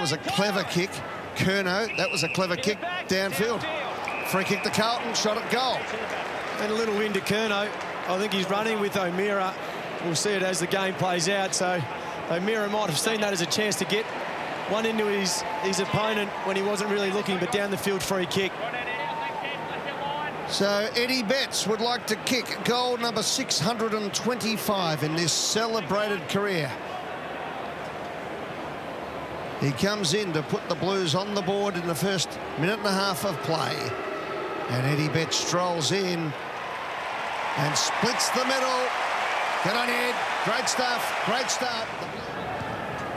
that was a clever kick. Curnow, that was a clever kick downfield. Free kick to Carlton, shot at goal. And a little win to Curnow. I think he's running with O'Meara. We'll see it as the game plays out. So O'Meara might have seen that as a chance to get one into his opponent when he wasn't really looking, but down the field free kick. So Eddie Betts would like to kick goal number 625 in this celebrated career. He comes in to put the Blues on the board in the first minute and a half of play. And Eddie Betts strolls in and splits the middle. Get on, Ed. Great stuff. Great start.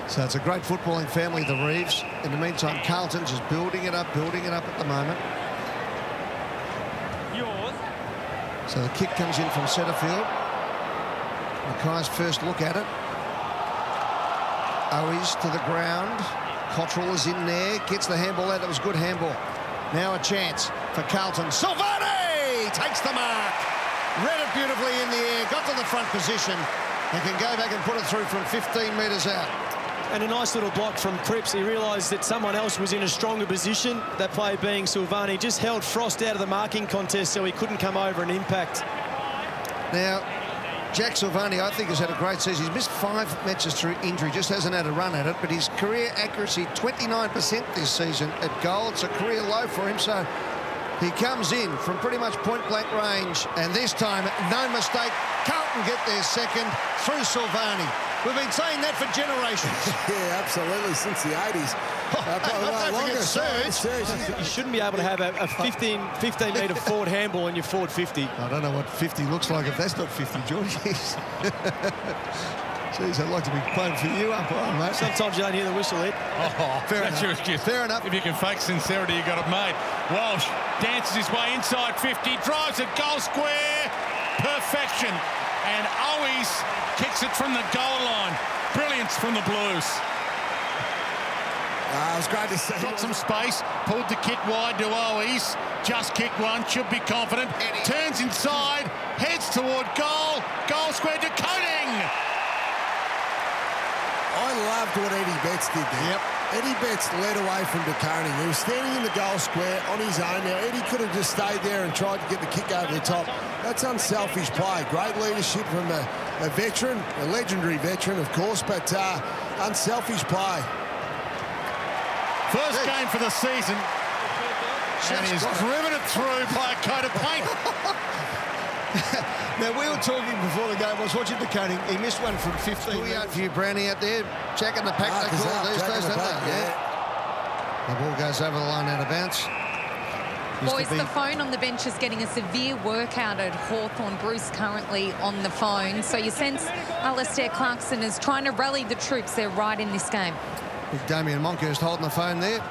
So it's a great footballing family, the Reeves. In the meantime, Carlton's just building it up at the moment. So the kick comes in from centre field. Mackay's first look at it. Owies to the ground. Cottrell is in there. Gets the handball out. That was good handball. Now a chance for Carlton. Silvani takes the mark. Read it beautifully in the air. Got to the front position. And can go back and put it through from 15 metres out. And a nice little block from Cripps. He realised that someone else was in a stronger position. That player being Silvani just held Frost out of the marking contest so he couldn't come over and impact. Now, Jack Silvani, I think, has had a great season. He's missed 5 matches through injury, just hasn't had a run at it, but his career accuracy, 29% this season at goal. It's a career low for him, so he comes in from pretty much point-blank range, and this time, no mistake, Carlton get their second through Silvani. We've been saying that for generations. Yeah, absolutely, since the 80s. You shouldn't be able to have a 15-metre forward handball in your forward 50. I don't know what 50 looks like if that's not 50, George. Jeez, I'd like to be playing for you up on, mate. Sometimes you don't hear the whistle, Ed. Fair enough. Fair enough. If you can fake sincerity, you got it made. Walsh dances his way inside 50, drives it goal square. Perfection. And Owies kicks it from the goal line. Brilliance from the Blues. It was great to see. Got some space, pulled the kick wide to Owies. Just kicked one, should be confident. Turns inside, heads toward goal. Goal square to Coating. I loved what Eddie Betts did there. Yep. Eddie Betts led away from De Koning. He was standing in the goal square on his own. Now, Eddie could have just stayed there and tried to get the kick over the top. That's unselfish play. Great leadership from a veteran, a legendary veteran, of course, but unselfish play. First game for the season. And he's driven it through by a coat of paint. Now, we were talking before the game. I was watching De Koning. He missed one from 15. We out for you, Brownie, out there. Jacking the pack, they call it these days, don't they? Yeah. The ball goes over the line out of bounds. Boys, the phone on the bench is getting a severe workout at Hawthorn. Bruce currently on the phone. So you sense Alistair Clarkson is trying to rally the troops. They're right in this game. With Damien Monkhurst holding the phone there.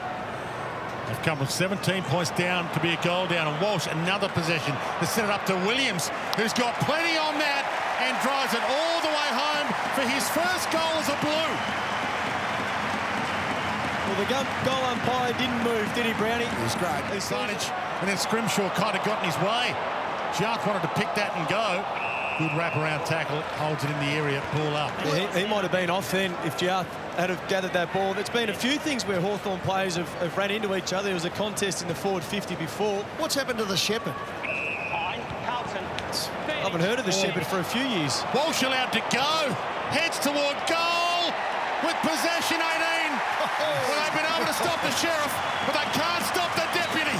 They've come from 17 points down to be a goal down. And Walsh, another possession. They set it up to Williams, who's got plenty on that and drives it all the way home for his first goal as a Blue. Well, the goal umpire didn't move, did he, Brownie? It was great. Advantage, and then Scrimshaw kind of got in his way. Just wanted to pick that and go. Good wrap-around tackle, holds it in the area, ball up. Yeah, he might have been off then if Jarth had have gathered that ball. There's been a few things where Hawthorn players have ran into each other. There was a contest in the forward 50 before. What's happened to the Shepherd? I haven't heard of the Shepherd for a few years. Walsh allowed to go, heads toward goal with possession 18. Well, they've been able to stop the sheriff, but they can't stop the deputy.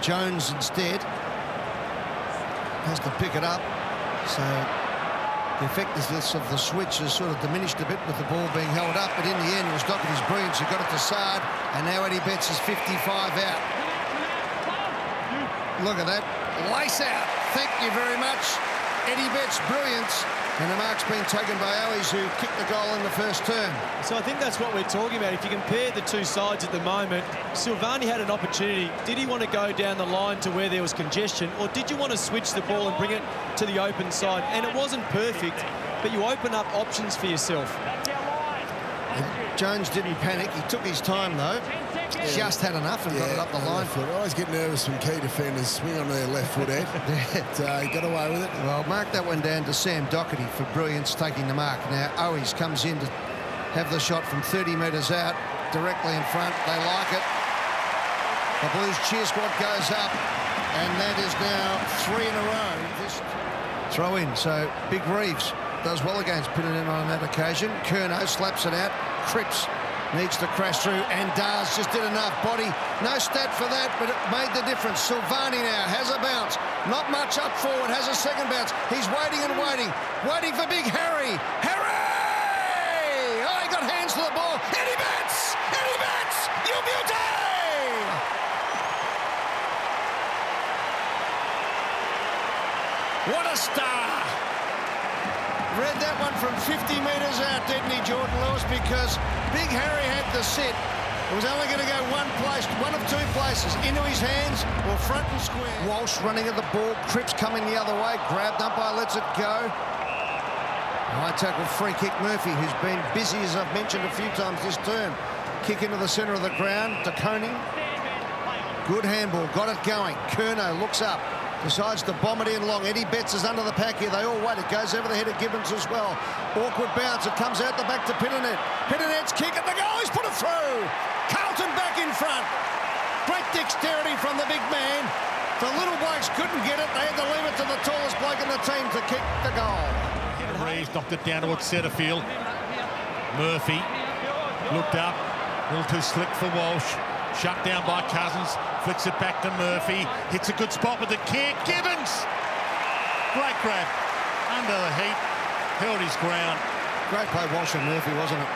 Jones instead has to pick it up. So the effectiveness of the switch has sort of diminished a bit with the ball being held up, but in the end it was Docherty's brilliance who got it to Sard, and now Eddie Betts is 55 out. Look at that. Lace out. Thank you very much. Eddie Betts' brilliance. And the mark's been taken by Owies, who kicked the goal in the first term. So I think that's what we're talking about. If you compare the two sides at the moment, Silvani had an opportunity. Did he want to go down the line to where there was congestion, or did you want to switch the ball and bring it to the open side? And it wasn't perfect, but you open up options for yourself. And Jones didn't panic. He took his time, though. Just had enough and got it up the line. I always get nervous when key defenders swing on their left foot, Ed. He got away with it. Well, mark that one down to Sam Docherty for brilliance taking the mark. Now, Owies comes in to have the shot from 30 metres out, directly in front. They like it. The Blues cheer squad goes up, and that is now 3 in a row. This throw in, so Big Reeves does well against Pittenden on that occasion. Curnow slaps it out. Cripps needs to crash through, and Dars just did enough. Body, no stat for that, but it made the difference. Silvani now has a bounce. Not much up forward, has a second bounce. He's waiting and waiting. Waiting for Big Harry. Harry! Oh, he got hands to the ball. Eddie Betts! Eddie Betts! You beauty! What a star! Read that one from 50 metres out, didn't he, Jordan Lewis? Because Big Harry had the sit. It was only going to go one place, one of two places, into his hands or front and square. Walsh running at the ball. Cripps coming the other way. Grabbed umpire, lets it go. High tackle, free kick. Murphy, who's been busy, as I've mentioned a few times this term. Kick into the centre of the ground. De Koning. Good handball. Got it going. Curnow looks up. Decides to bomb it in long. Eddie Betts is under the pack here. They all wait. It goes over the head of Gibbons as well. Awkward bounce. It comes out the back to Pittenden. Pittenden's kick at the goal. He's put it through. Carlton back in front. Great dexterity from the big man. The little blokes couldn't get it. They had to leave it to the tallest bloke in the team to kick the goal. Reeves knocked it down towards centre field. Murphy looked up. A little too slick for Walsh. Shut down by Cousins. Flicks it back to Murphy. Hits a good spot with the kick. Gibbons! Great grab. Under the heat. Held his ground. Great play, Walsh and Murphy, wasn't it?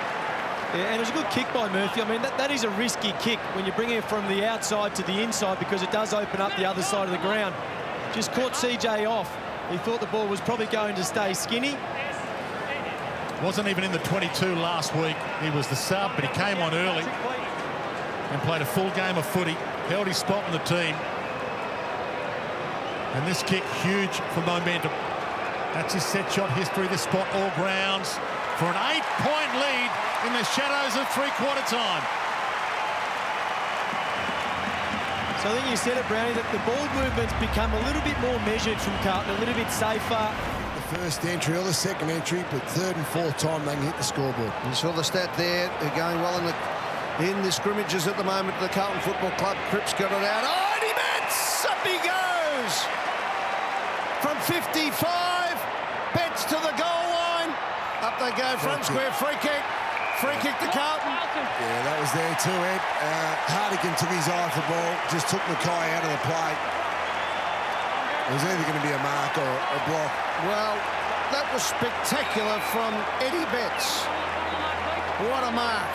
Yeah, and it was a good kick by Murphy. I mean, that is a risky kick when you're bringing it from the outside to the inside, because it does open up the other side of the ground. Just caught CJ off. He thought the ball was probably going to stay skinny. Wasn't even in the 22 last week. He was the sub, but he came on early and played a full game of footy. Held his spot in the team. And this kick, huge for momentum. That's his set shot history. This spot, all grounds, for an 8-point lead in the shadows of three-quarter time. So I think you said it, Brownie, that the ball movement's become a little bit more measured from Carlton, a little bit safer. The first entry or the second entry, but third and fourth time they can hit the scoreboard. You saw the stat there. They're going well in the scrimmages at the moment. The Carlton Football Club. Cripps got it out. Oh, Eddie Betts! Up he goes! From 55, Betts to the goal line. Up they go, front square, free kick. Free kick to Carlton. Yeah, that was there too, Ed. Hardigan took his eye off the ball, just took Mackay out of the play. It was either going to be a mark or a block. Well, that was spectacular from Eddie Betts. What a mark.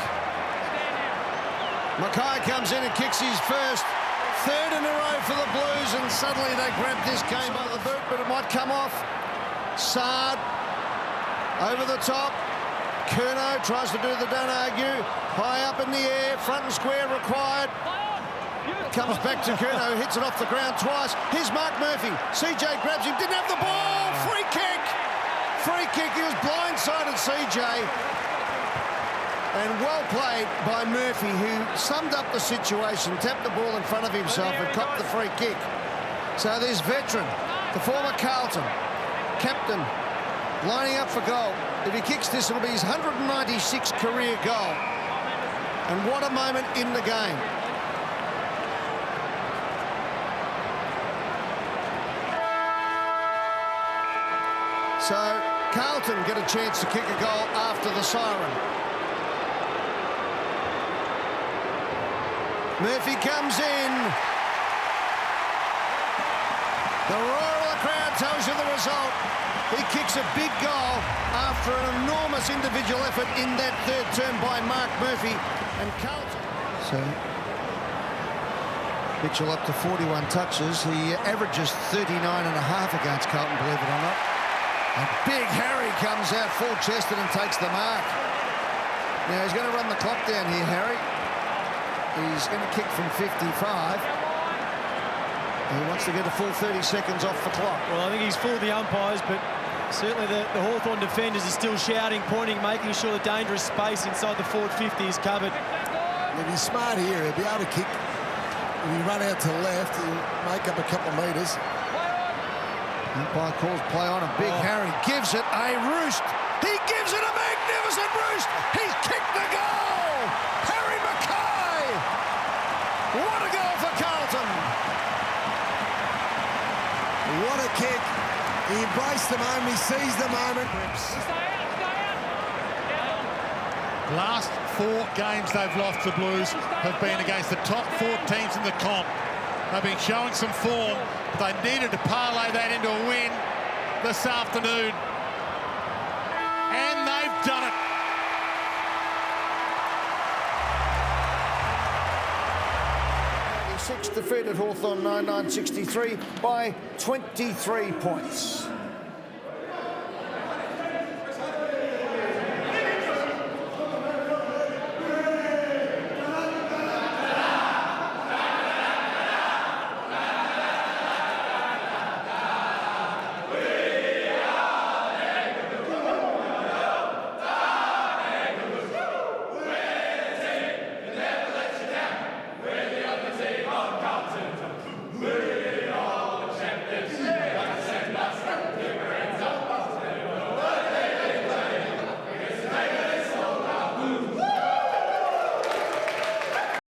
Mackay comes in and kicks his first. Third in a row for the Blues, and suddenly they grabbed this game by the boot, but it might come off. Sard over the top. Curnow tries to do the don't argue. High up in the air, front and square required. Comes back to Curnow, hits it off the ground twice. Here's Mark Murphy. CJ grabs him, didn't have the ball. Free kick. Free kick. He was blindsided, CJ. And well played by Murphy, who summed up the situation, tapped the ball in front of himself and copped the free kick. So there's veteran, the former Carlton captain, lining up for goal. If he kicks this, it'll be his 196th career goal. And what a moment in the game. So Carlton get a chance to kick a goal after the siren. Murphy comes in. The roar of the crowd tells you the result. He kicks a big goal after an enormous individual effort in that third term by Mark Murphy and Carlton. So Mitchell up to 41 touches. He averages 39.5 against Carlton, believe it or not. And Big Harry comes out full-chested and takes the mark. Now he's going to run the clock down here, Harry. He's going to kick from 55. He wants to get a full 30 seconds off the clock. Well, I think he's fooled the umpires, but certainly the Hawthorn defenders are still shouting, pointing, making sure the dangerous space inside the forward 50 is covered. If he's smart here, he'll be able to kick. If you run out to the left, he'll make up a couple of metres. Umpire calls play on, and Big Harry gives it a roost. He gives it a magnificent roost. He's kicked He embraced the moment. He seized the moment. Last 4 games they've lost, the Blues, have been against the top 4 teams in the comp. They've been showing some form, but they needed to parlay that into a win this afternoon. And they've done it. Defeated Hawthorn 99-63 by 23 points.